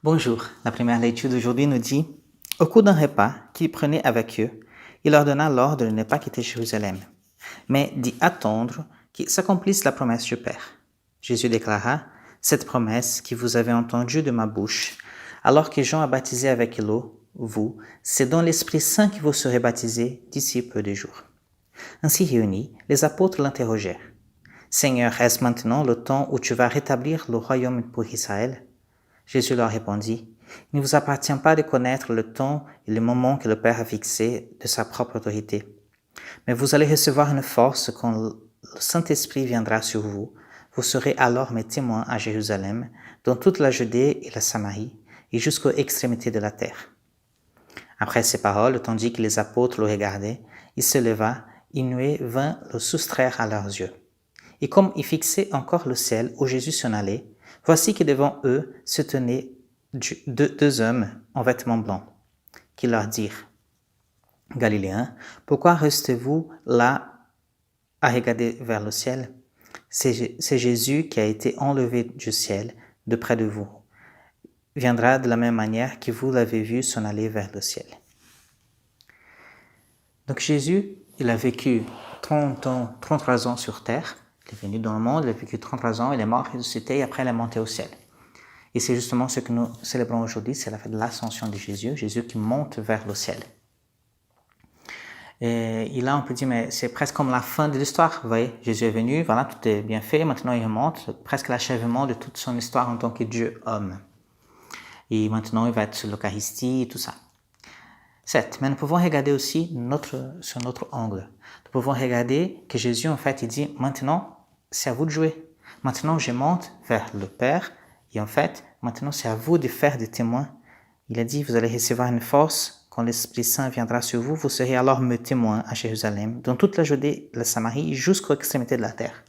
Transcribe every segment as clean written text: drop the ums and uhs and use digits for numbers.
Bonjour, la première lecture d'aujourd'hui nous dit « Au cours d'un repas qu'il prenait avec eux, il leur donna l'ordre de ne pas quitter Jérusalem, mais d'y attendre qu'il s'accomplisse la promesse du Père. Jésus déclara « Cette promesse que vous avez entendue de ma bouche, alors que Jean a baptisé avec l'eau, vous, c'est dans l'Esprit Saint que vous serez baptisés d'ici peu de jours. » Ainsi réunis, les apôtres l'interrogèrent. « Seigneur, est-ce maintenant le temps où tu vas rétablir le royaume pour Israël ?» Jésus leur répondit, « Il ne vous appartient pas de connaître le temps et le moment que le Père a fixé de sa propre autorité. Mais vous allez recevoir une force quand le Saint-Esprit viendra sur vous. Vous serez alors mes témoins à Jérusalem, dans toute la Judée et la Samarie, et jusqu'aux extrémités de la terre. » Après ces paroles, tandis que les apôtres le regardaient, il se leva, et nuée vint le soustraire à leurs yeux. Et comme ils fixaient encore le ciel où Jésus s'en allait, voici que devant eux se tenaient deux hommes en vêtements blancs, qui leur dirent, « Galiléens, pourquoi restez-vous là à regarder vers le ciel? C'est Jésus qui a été enlevé du ciel de près de vous. Viendra de la même manière que vous l'avez vu s'en aller vers le ciel. » Donc Jésus, il a vécu 33 ans sur terre. Il est venu dans le monde, il a vécu 33 ans, il est mort, ressuscité, et après il est monté au ciel. Et c'est justement ce que nous célébrons aujourd'hui, c'est la fête de l'ascension de Jésus, Jésus qui monte vers le ciel. Et là, on peut dire, mais c'est presque comme la fin de l'histoire. Vous voyez, Jésus est venu, voilà, tout est bien fait, maintenant il remonte, presque l'achèvement de toute son histoire en tant que Dieu homme. Et maintenant, il va être sur l'Eucharistie et tout ça. Certes, mais nous pouvons regarder aussi sur notre angle. Nous pouvons regarder que Jésus, en fait, il dit, maintenant, c'est à vous de jouer. Maintenant, je monte vers le Père, et en fait, maintenant, c'est à vous de faire des témoins. Il a dit, vous allez recevoir une force, quand l'Esprit Saint viendra sur vous, vous serez alors mes témoins à Jérusalem, dans toute la Judée, la Samarie, jusqu'aux extrémités de la terre.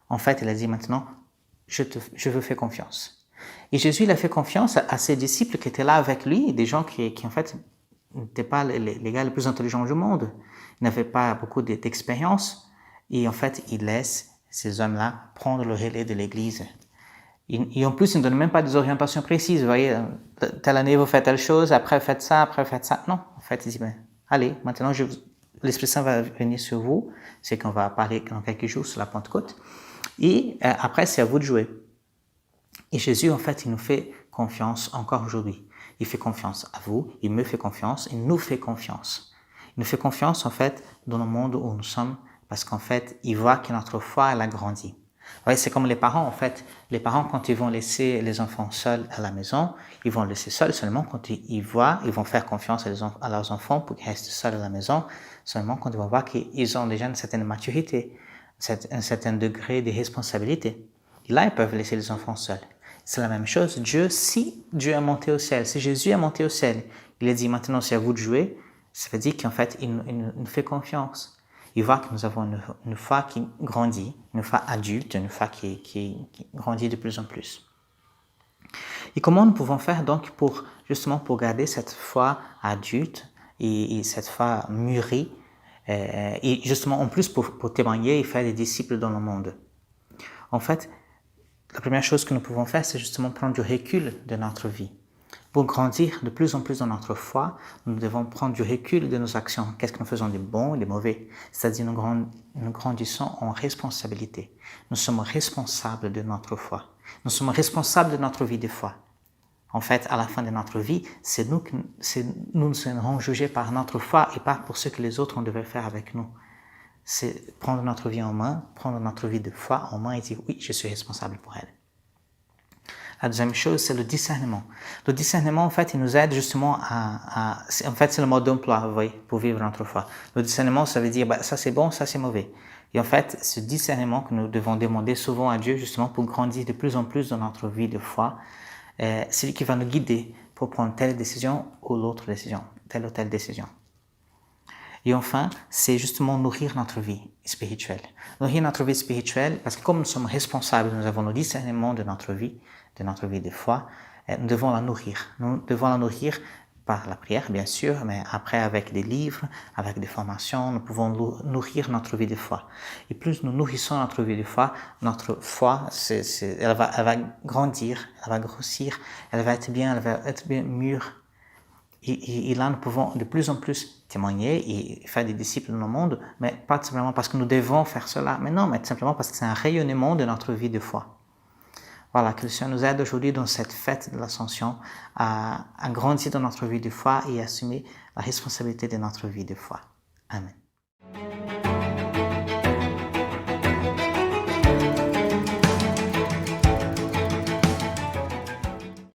En fait, il a dit, maintenant, je vous fais confiance. Et Jésus, il a fait confiance à ses disciples qui étaient là avec lui, des gens qui en fait, n'étaient pas les gars les plus intelligents du monde. Ils n'avaient pas beaucoup d'expérience. Et en fait, il laisse ces hommes-là prendre le relais de l'Église. Et en plus, il ne donne même pas des orientations précises. Vous voyez, telle année, vous faites telle chose, après, faites ça, après, faites ça. Non, en fait, il dit, ben, allez, maintenant, l'Esprit Saint va venir sur vous. C'est qu'on va parler dans quelques jours sur la Pentecôte. Et après, c'est à vous de jouer. Et Jésus, en fait, il nous fait confiance encore aujourd'hui. Il fait confiance à vous, il me fait confiance, il nous fait confiance. Il nous fait confiance, en fait, dans le monde où nous sommes, parce qu'en fait, il voit que notre foi, elle a grandi. Vous voyez, c'est comme les parents, en fait. Les parents, quand ils vont laisser les enfants seuls à la maison, ils vont les laisser seuls seulement quand ils vont faire confiance à leurs enfants pour qu'ils restent seuls à la maison, seulement quand ils vont voir qu'ils ont déjà une certaine maturité, un certain degré de responsabilité. Et là, ils peuvent laisser les enfants seuls. C'est la même chose. Si Dieu est monté au ciel, si Jésus est monté au ciel, il a dit maintenant c'est à vous de jouer, ça veut dire qu'en fait, il nous fait confiance. Il voit que nous avons une foi qui grandit, une foi adulte, une foi qui grandit de plus en plus. Et comment nous pouvons faire donc justement pour garder cette foi adulte et cette foi mûrie, et justement en plus pour témoigner et faire des disciples dans le monde. En fait, la première chose que nous pouvons faire, c'est justement prendre du recul de notre vie. Pour grandir de plus en plus dans notre foi, nous devons prendre du recul de nos actions. Qu'est-ce que nous faisons de bon et de mauvais? C'est-à-dire nous grandissons en responsabilité. Nous sommes responsables de notre foi. Nous sommes responsables de notre vie de foi. En fait, à la fin de notre vie, nous serons jugés par notre foi et pas pour ce que les autres devaient faire avec nous. C'est prendre notre vie en main, prendre notre vie de foi en main et dire oui, je suis responsable pour elle. La deuxième chose, c'est le discernement. Le discernement, en fait, il nous aide justement en fait, c'est le mode d'emploi, vous voyez, pour vivre notre foi. Le discernement, ça veut dire, ça c'est bon, ça c'est mauvais. Et en fait, ce discernement que nous devons demander souvent à Dieu, justement, pour grandir de plus en plus dans notre vie de foi, c'est lui qui va nous guider pour prendre telle décision ou l'autre décision, telle ou telle décision. Et enfin, c'est justement nourrir notre vie spirituelle. Nourrir notre vie spirituelle, parce que comme nous sommes responsables, nous avons le discernement de notre vie de foi, nous devons la nourrir. Nous devons la nourrir par la prière, bien sûr, mais après avec des livres, avec des formations, nous pouvons nourrir notre vie de foi. Et plus nous nourrissons notre vie de foi, notre foi, elle va grandir, elle va grossir, elle va être bien mûre. Et là, nous pouvons de plus en plus témoigner et faire des disciples dans le monde, mais pas tout simplement parce que nous devons faire cela, mais non, mais tout simplement parce que c'est un rayonnement de notre vie de foi. Voilà, que le Seigneur nous aide aujourd'hui dans cette fête de l'Ascension à grandir dans notre vie de foi et à assumer la responsabilité de notre vie de foi. Amen.